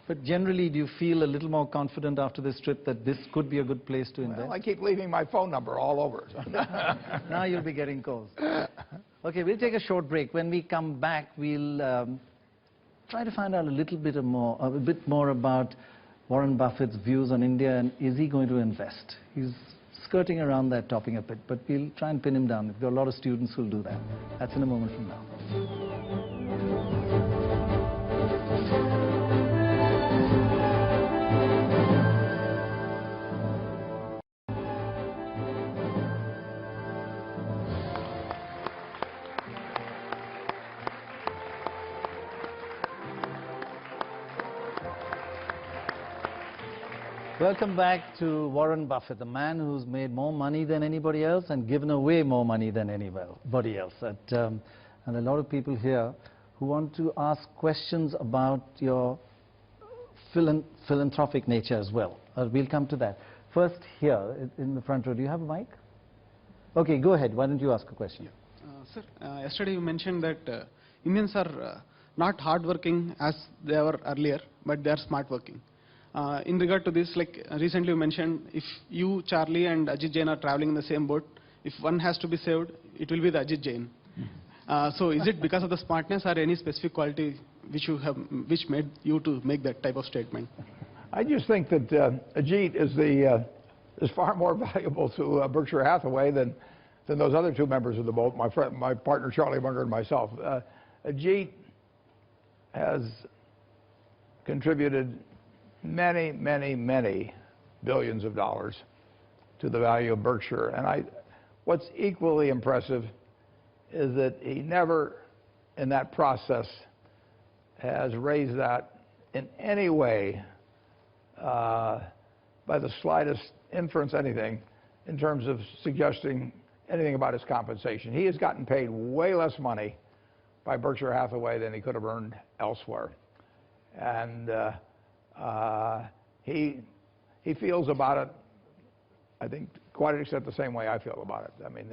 But generally, do you feel a little more confident after this trip that this could be a good place to invest? Well, I keep leaving my phone number all over. Now you'll be getting calls. Okay, we'll take a short break. When we come back, we'll try to find out a bit more about Warren Buffett's views on India and is he going to invest? He's skirting around that topic a bit, but we'll try and pin him down. We've got a lot of students who'll do that. That's in a moment from now. Welcome back to Warren Buffett, the man who's made more money than anybody else and given away more money than anybody else. And a lot of people here who want to ask questions about your philanthropic nature as well. We'll come to that. First here in the front row, do you have a mic? Okay, go ahead. Why don't you ask a question? Sir, yesterday you mentioned that Indians are not hardworking as they were earlier, but they are smart working. In regard to this, like recently you mentioned, if you, Charlie and Ajit Jain are traveling in the same boat, if one has to be saved, it will be the Ajit Jain. So is it because of the smartness or any specific quality which made you to make that type of statement? I just think that Ajit is far more valuable to Berkshire Hathaway than those other two members of the boat, my partner Charlie Munger and myself. Ajit has contributed many, many, many billions of dollars to the value of Berkshire. And what's equally impressive is that he never, in that process, has raised that in any way by the slightest inference, anything, in terms of suggesting anything about his compensation. He has gotten paid way less money by Berkshire Hathaway than he could have earned elsewhere. And he feels about it, I think, quite an extent the same way I feel about it. I mean,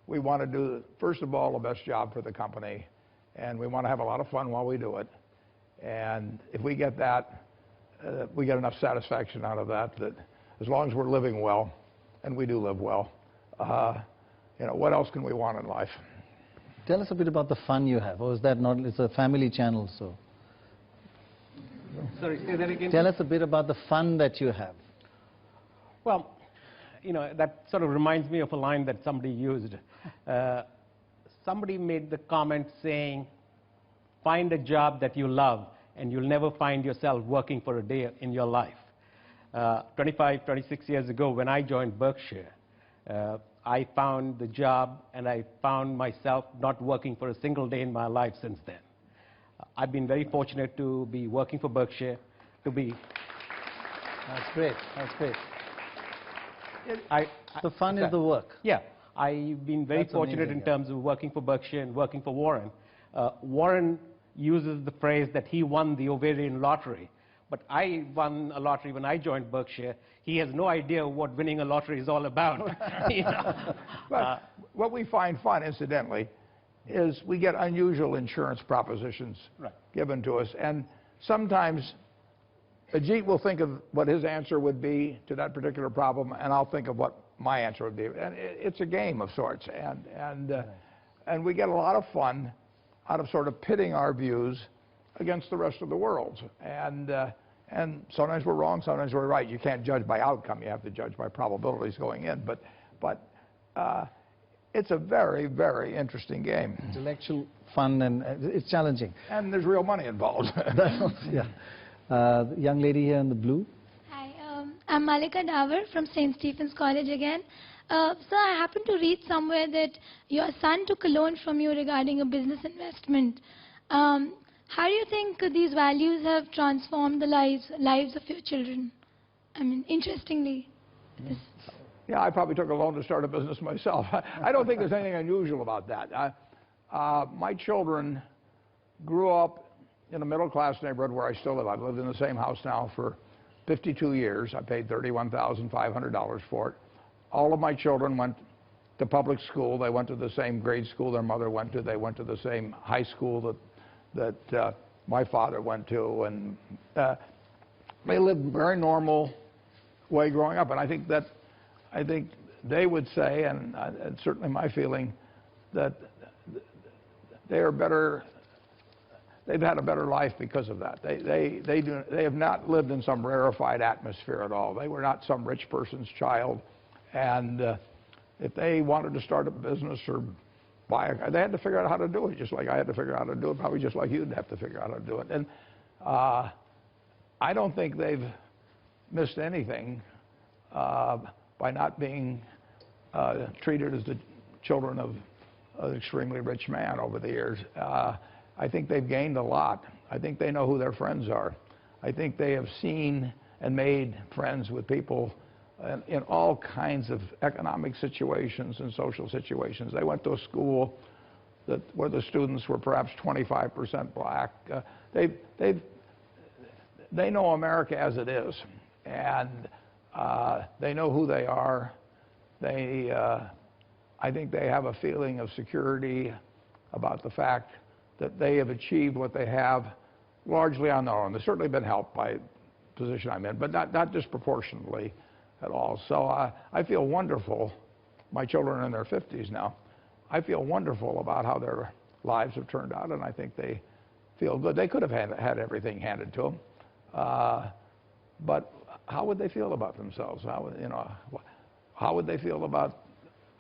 we want to do, first of all, the best job for the company, and we want to have a lot of fun while we do it. And if we get that, we get enough satisfaction out of that, that as long as we're living well, and we do live well, you know, what else can we want in life? Tell us a bit about the fun you have, or is that not, it's a family channel, so. Sorry, say that again. Tell us a bit about the fun that you have. Well, you know, that sort of reminds me of a line that somebody used. Somebody made the comment saying, find a job that you love and you'll never find yourself working for a day in your life. 25, 26 years ago when I joined Berkshire, I found the job and I found myself not working for a single day in my life since then. I've been very fortunate to be working for Berkshire, to be... That's great, that's great. The fun is the work. Yeah, I've been very fortunate in terms of working for Berkshire and working for Warren. Warren uses the phrase that he won the ovarian lottery, but I won a lottery when I joined Berkshire. He has no idea what winning a lottery is all about. You know? But what we find fun, incidentally, is we get unusual insurance propositions given to us. And sometimes Ajit will think of what his answer would be to that particular problem, and I'll think of what my answer would be. And it's a game of sorts. And we get a lot of fun out of sort of pitting our views against the rest of the world. And sometimes we're wrong, sometimes we're right. You can't judge by outcome. You have to judge by probabilities going in. But it's a very, very interesting game. Intellectual fun, and it's challenging. And there's real money involved. Yeah. The young lady here in the blue. Hi, I'm Malika Davar from St. Stephen's College again. So I happened to read somewhere that your son took a loan from you regarding a business investment. How do you think these values have transformed the lives of your children? I mean, interestingly. Yeah, I probably took a loan to start a business myself. I don't think there's anything unusual about that. My children grew up in a middle-class neighborhood where I still live. I've lived in the same house now for 52 years. I paid $31,500 for it. All of my children went to public school. They went to the same grade school their mother went to. They went to the same high school that my father went to. And they lived a very normal way growing up. And I think they would say, and it's certainly my feeling, that they are better they've had a better life because of that. They have not lived in some rarefied atmosphere at all. They were not some rich person's child, and if they wanted to start a business or buy a car, they had to figure out how to do it, just like I had to figure out how to do it, probably just like you'd have to figure out how to do it. And I don't think they've missed anything by not being treated as the children of an extremely rich man over the years. I think they've gained a lot. I think they know who their friends are. I think they have seen and made friends with people in all kinds of economic situations and social situations. They went to a school where the students were perhaps 25% black. They know America as it is, and they know who they are. I think they have a feeling of security about the fact that they have achieved what they have largely on their own. They've certainly been helped by the position I'm in, but not disproportionately at all. So I feel wonderful. My children are in their 50s now. I feel wonderful about how their lives have turned out, and I think they feel good. They could have had everything handed to them, but how would they feel about themselves? How would they feel about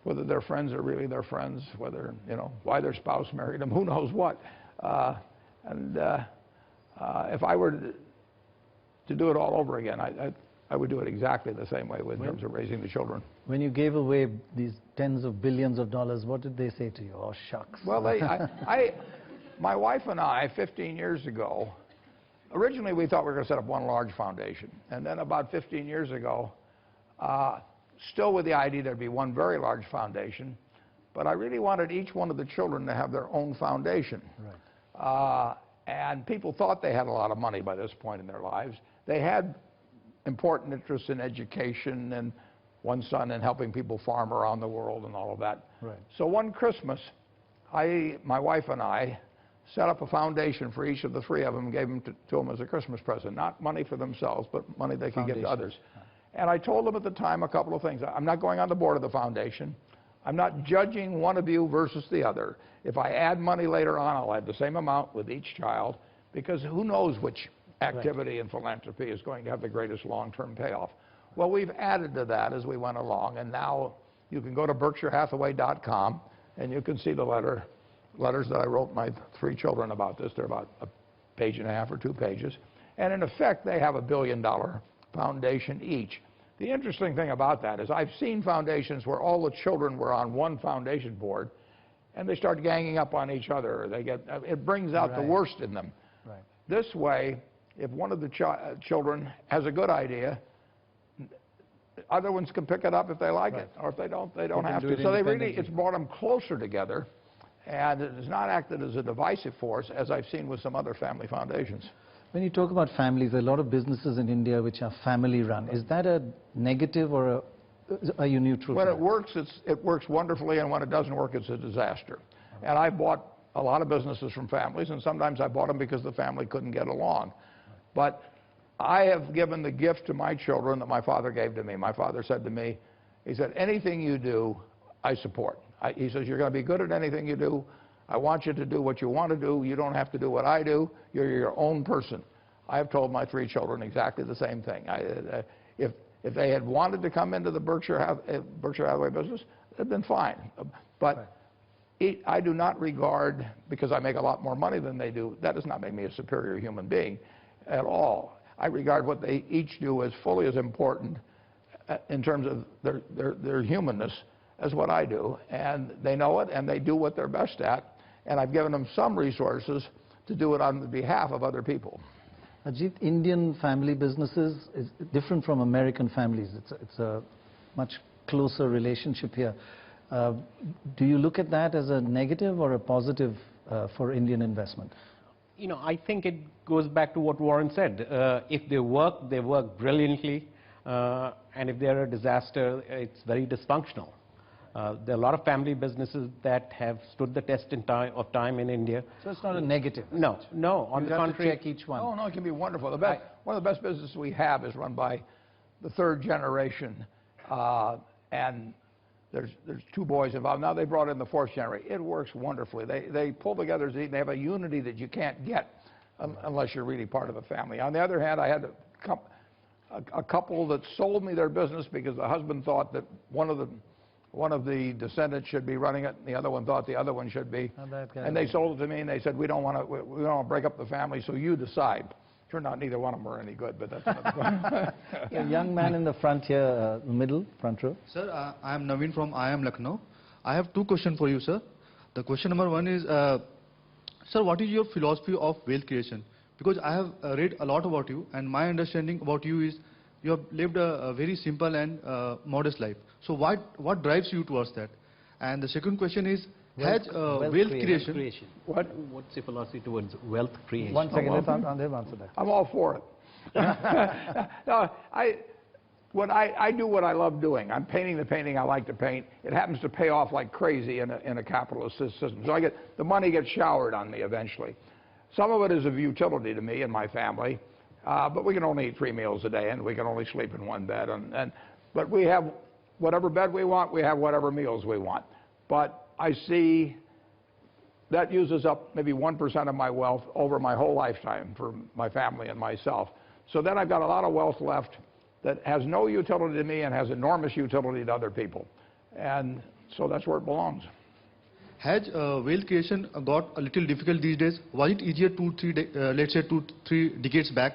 whether their friends are really their friends, whether, why their spouse married them, who knows what. If I were to do it all over again, I would do it exactly the same way in terms of raising the children. When you gave away these tens of billions of dollars, what did they say to you? Oh, shucks. Well, my wife and I, 15 years ago, originally we thought we were going to set up one large foundation. And then about 15 years ago, still with the idea there'd be one very large foundation, but I really wanted each one of the children to have their own foundation. Right. And people thought they had a lot of money by this point in their lives. They had important interests in education, and one son in helping people farm around the world and all of that. Right. So one Christmas, my wife and I set up a foundation for each of the three of them and gave them to them as a Christmas present. Not money for themselves, but money they could give to others. And I told them at the time a couple of things. I'm not going on the board of the foundation. I'm not judging one of you versus the other. If I add money later on, I'll add the same amount with each child, because who knows which activity in philanthropy is going to have the greatest long-term payoff. Well, we've added to that as we went along, and now you can go to BerkshireHathaway.com and you can see the letters that I wrote my three children about this. They're about a page and a half or 2 pages. And in effect, they have $1 billion foundation each. The interesting thing about that is I've seen foundations where all the children were on one foundation board, and they start ganging up on each other. It brings out the worst in them. Right. This way, if one of the children has a good idea, other ones can pick it up if they like it, or if they don't have to. So it's brought them closer together, and it has not acted as a divisive force, as I've seen with some other family foundations. When you talk about families, there are a lot of businesses in India which are family-run. Is that a negative, or are you neutral? When it works, it works wonderfully, and when it doesn't work, it's a disaster. And I bought a lot of businesses from families, and sometimes I bought them because the family couldn't get along. But I have given the gift to my children that my father gave to me. My father said to me, he said, anything you do, I support. He says, you're going to be good at anything you do. I want you to do what you want to do. You don't have to do what I do. You're your own person. I have told my three children exactly the same thing. If they had wanted to come into the Berkshire Hathaway business, it'd been fine. But I do not regard, because I make a lot more money than they do, that does not make me a superior human being at all. I regard what they each do as fully as important in terms of their humanness as what I do. And they know it, and they do what they're best at. And I've given them some resources to do it on behalf of other people. Ajit, Indian family businesses is different from American families. It's a much closer relationship here. Do you look at that as a negative or a positive for Indian investment? I think it goes back to what Warren said. If they work brilliantly. And if they're a disaster, it's very dysfunctional. There are a lot of family businesses that have stood the test of time in India. So it's not a negative? No. On the contrary. You have to check each one. Oh, no, it can be wonderful. One of the best businesses we have is run by the third generation. And there's two boys involved. Now they brought in the fourth generation. It works wonderfully. They pull together as a team. They have a unity that you can't get unless you're really part of a family. On the other hand, I had a couple that sold me their business because the husband thought that one of the descendants should be running it, and the other one thought the other one should be. And they sold it to me, and they said, we don't want to break up the family, so you decide. Turned out neither one of them were any good, but that's another A young man in the front here, middle, front row. Sir, I am Naveen from IIM Lucknow. I have two questions for you, sir. The question number one is, sir, what is your philosophy of wealth creation? Because I have read a lot about you, and my understanding about you is you have lived a very simple and modest life. So what drives you towards that? And the second question is, has wealth creation. What's your philosophy towards wealth creation? One second, let's answer that. I'm all for it. No, I do what I love doing. I'm painting the painting I like to paint. It happens to pay off like crazy in a capitalist system. So the money gets showered on me eventually. Some of it is of utility to me and my family, but we can only eat 3 meals a day, and we can only sleep in one bed. But we have whatever bed we want. We have whatever meals we want. But I see that uses up maybe 1% of my wealth over my whole lifetime for my family and myself. So then I've got a lot of wealth left that has no utility to me and has enormous utility to other people. And so that's where it belongs. Has wealth creation got a little difficult these days? Was it easier let's say 2-3 decades back?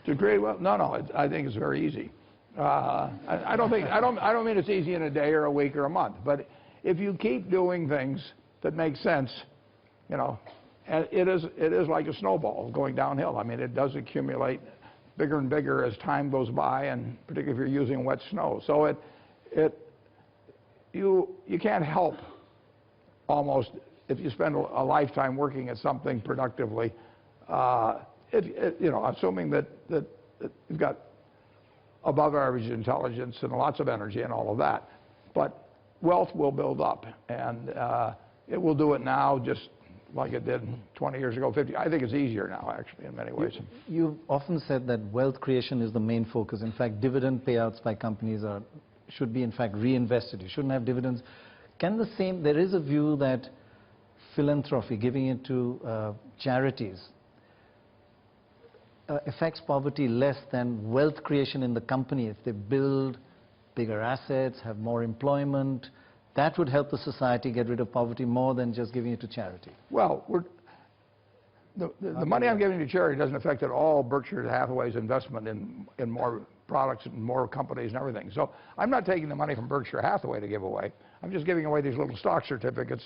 To create wealth? No, I think it's very easy. I don't mean it's easy in a day or a week or a month, but if you keep doing things that make sense, you know, and it is like a snowball going downhill. I mean, it does accumulate bigger and bigger as time goes by, and particularly if you're using wet snow. So you can't help almost if you spend a lifetime working at something productively. You know, assuming that you've got above average intelligence and lots of energy and all of that, but wealth will build up, and it will do it now just like it did 20 years ago, 50. I think it's easier now, actually, in many ways. You've often said that wealth creation is the main focus. In fact, dividend payouts by companies should be, in fact, reinvested. You shouldn't have dividends. There is a view that philanthropy, giving it to charities, affects poverty less than wealth creation in the company. If they build bigger assets, have more employment, that would help the society get rid of poverty more than just giving it to charity. Well, the money I'm giving to charity doesn't affect at all Berkshire Hathaway's investment in more products and more companies and everything. So I'm not taking the money from Berkshire Hathaway to give away. I'm just giving away these little stock certificates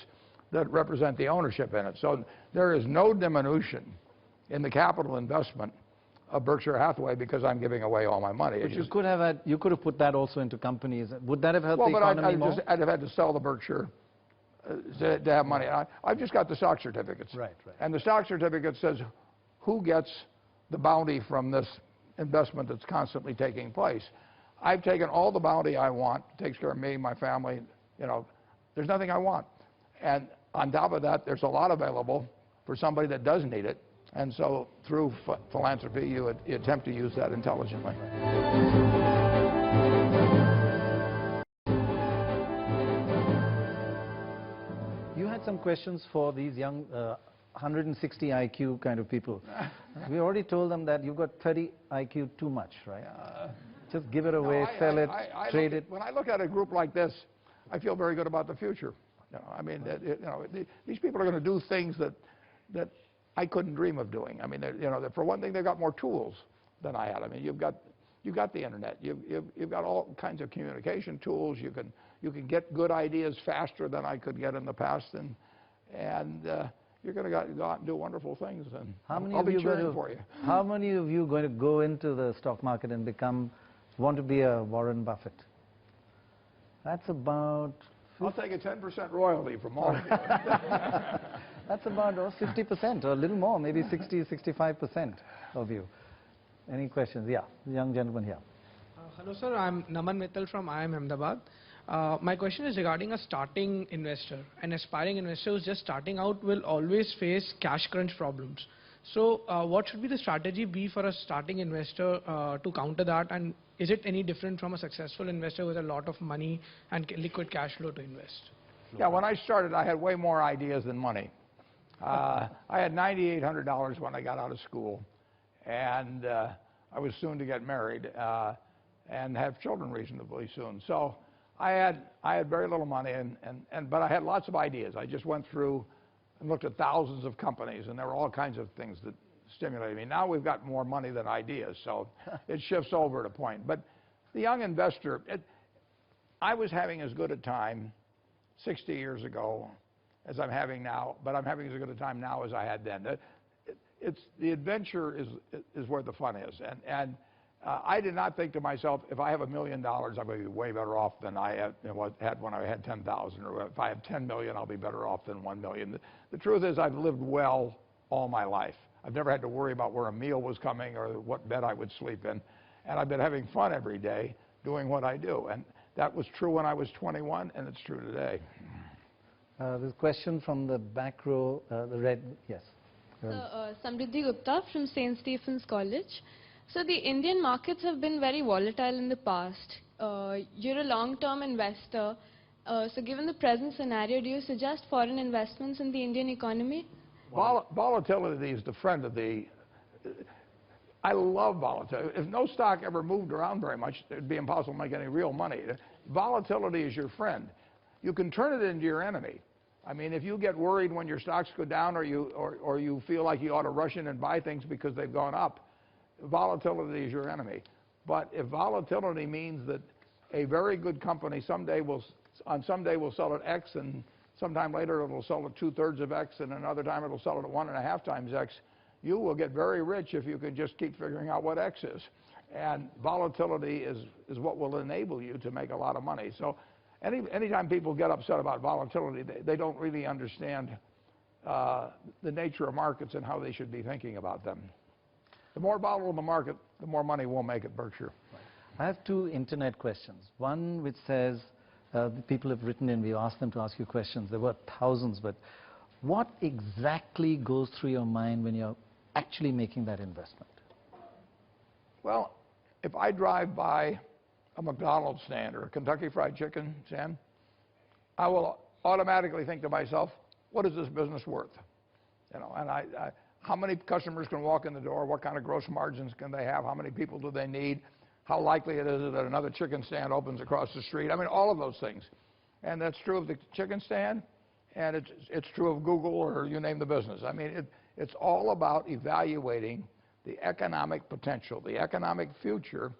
that represent the ownership in it. So there is no diminution in the capital investment of Berkshire Hathaway because I'm giving away all my money. But you could have put that also into companies. Would that have helped the economy more? I'd have had to sell the Berkshire to have money. I've just got the stock certificates. Right. And the stock certificate says who gets the bounty from this investment that's constantly taking place. I've taken all the bounty I want. It takes care of me, my family. You know, there's nothing I want. And on top of that, there's a lot available for somebody that does need it. And so through philanthropy, you attempt to use that intelligently. You had some questions for these young 160 IQ kind of people. We already told them that you've got 30 IQ too much, right? Just give it away, sell it, trade it. When I look at a group like this, I feel very good about the future. You know, I mean, these people are going to do things that I couldn't dream of doing. I mean, you know, for one thing, they've got more tools than I had. I mean, you've got the internet. You've got all kinds of communication tools. You can get good ideas faster than I could get in the past, and you're going to go out and do wonderful things. And I'll be cheering for you. How many of you are going to go into the stock market and want to be a Warren Buffett? That's about... I'll take a 10% royalty from all of you. That's about 50% or a little more, maybe 60, 65% of you. Any questions? Yeah, the young gentleman here. Hello, sir. I'm Naman Mittal from IIM Ahmedabad. My question is regarding a starting investor. An aspiring investor who's just starting out will always face cash crunch problems. So what should be the strategy be for a starting investor to counter that? And is it any different from a successful investor with a lot of money and liquid cash flow to invest? Yeah, when I started, I had way more ideas than money. I had $9,800 when I got out of school, and I was soon to get married and have children reasonably soon. So I had very little money, but I had lots of ideas. I just went through and looked at thousands of companies, and there were all kinds of things that stimulated me. Now we've got more money than ideas, so it shifts over at a point. But the young investor, I was having as good a time 60 years ago as I'm having now, but I'm having as good a time now as I had then. The adventure is where the fun is, and I did not think to myself, if I have $1 million, I'm going to be way better off than I had when I had 10,000, or if I have 10 million, I'll be better off than 1 million. The truth is, I've lived well all my life. I've never had to worry about where a meal was coming or what bed I would sleep in, and I've been having fun every day doing what I do. And that was true when I was 21, and it's true today. There's a question from the back row, the red, yes. Samriddhi Gupta from St. Stephen's College. So the Indian markets have been very volatile in the past. You're a long-term investor. So given the present scenario, do you suggest foreign investments in the Indian economy? Volatility is the friend of the... I love volatility. If no stock ever moved around very much, it'd be impossible to make any real money. Volatility is your friend. You can turn it into your enemy. I mean, if you get worried when your stocks go down, or you feel like you ought to rush in and buy things because they've gone up, volatility is your enemy. But if volatility means that a very good company someday will sell at X, and sometime later it'll sell at 2/3 of X, and another time it'll sell at 1.5 times X, you will get very rich if you can just keep figuring out what X is. And volatility is what will enable you to make a lot of money. So anytime people get upset about volatility, they don't really understand the nature of markets and how they should be thinking about them. The more volatile the market, the more money we'll make at Berkshire. I have two internet questions. One which says, the people have written in, we asked them to ask you questions. There were thousands, but what exactly goes through your mind when you're actually making that investment? Well, if I drive by a McDonald's stand or a Kentucky Fried Chicken stand, I will automatically think to myself, what is this business worth? You know, and how many customers can walk in the door? What kind of gross margins can they have? How many people do they need? How likely it is that another chicken stand opens across the street? I mean, all of those things. And that's true of the chicken stand, and it's true of Google, or you name the business. I mean, it's all about evaluating the economic potential, the economic future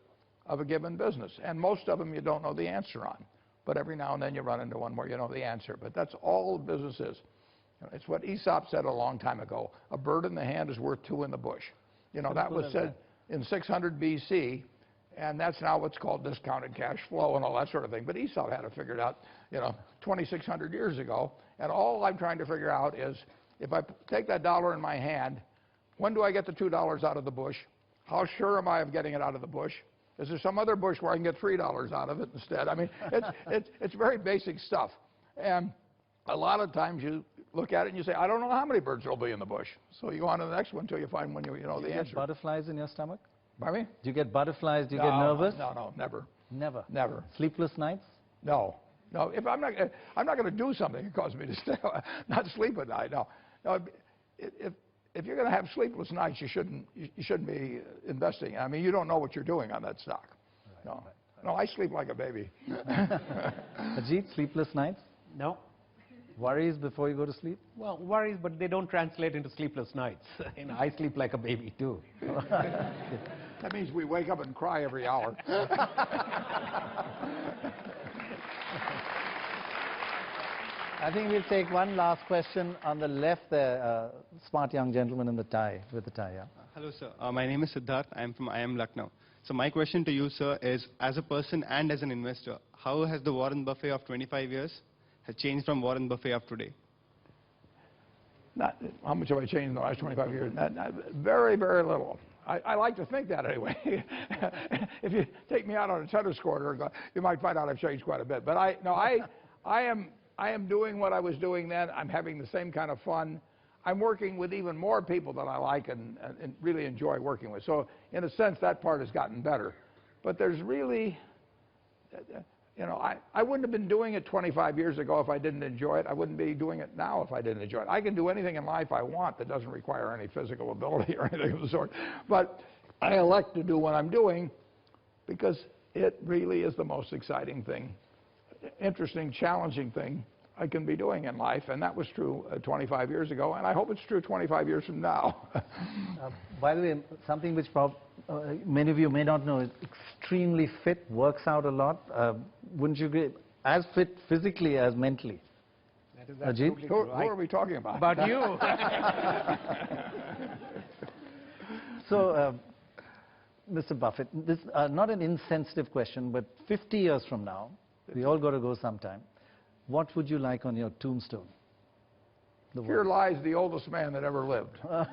of a given business. And most of them you don't know the answer on. But every now and then you run into one where you know the answer. But that's all business is. It's what Aesop said a long time ago. A bird in the hand is worth two in the bush. You know, that was said in 600 BC, and that's now what's called discounted cash flow and all that sort of thing. But Aesop had it figured out, you know, 2,600 years ago. And all I'm trying to figure out is, if I take that dollar in my hand, when do I get the $2 out of the bush? How sure am I of getting it out of the bush? Is there some other bush where I can get $3 out of it instead? I mean, it's very basic stuff. And a lot of times you look at it and you say, I don't know how many birds will be in the bush. So you go on to the next one until you find one you know the answer. Do you get butterflies in your stomach? Pardon me? Do you get butterflies? Do you get nervous? No, never. Never? Never. Sleepless nights? No. No, if I'm not going to do something that causes me to not sleep at night. No. If you're going to have sleepless nights, you shouldn't be investing. I mean, you don't know what you're doing on that stock. Right, no, I sleep like a baby. Ajit, sleepless nights? No. Worries before you go to sleep? Well, worries, but they don't translate into sleepless nights. You know, I sleep like a baby too. That means we wake up and cry every hour. I think we'll take one last question on the left there. Smart young gentleman in the tie, with the tie, yeah. Hello, sir. My name is Siddharth. I am from IIM Lucknow. So my question to you, sir, is as a person and as an investor, how has the Warren Buffett of 25 years has changed from Warren Buffett of today? How much have I changed in the last 25 years? Very, very little. I like to think that anyway. If you take me out on a tennis court, you might find out I've changed quite a bit. But I am doing what I was doing then. I'm having the same kind of fun. I'm working with even more people that I like and really enjoy working with. So in a sense, that part has gotten better. But there's really, you know, I wouldn't have been doing it 25 years ago if I didn't enjoy it. I wouldn't be doing it now if I didn't enjoy it. I can do anything in life I want that doesn't require any physical ability or anything of the sort. But I elect to do what I'm doing because it really is the most exciting thing, interesting, challenging thing I can be doing in life, and that was true 25 years ago, and I hope it's true 25 years from now. By the way, something which many of you may not know is extremely fit, works out a lot. Wouldn't you agree? As fit physically as mentally. That is absolutely true. Who are we talking about? About you. So, Mr. Buffett, this is not an insensitive question, but 50 years from now, we all got to go sometime. What would you like on your tombstone? Here lies the oldest man that ever lived. Well,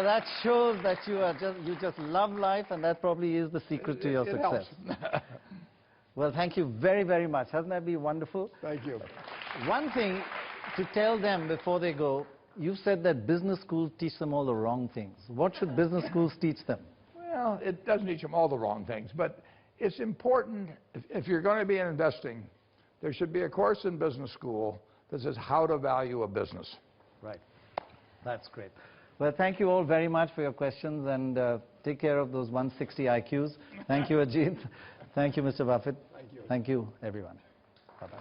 that shows that you just love life, and that probably is the secret to your success. Well, thank you very, very much. Hasn't that been wonderful? Thank you. One thing to tell them before they go, you said that business schools teach them all the wrong things. What should business schools teach them? Well, it doesn't teach them all the wrong things, but it's important, if you're going to be in investing, there should be a course in business school that says how to value a business. Right. That's great. Well, thank you all very much for your questions, and take care of those 160 IQs. Thank you, Ajit. Thank you, Mr. Buffett. Thank you. Thank you, everyone. Bye-bye.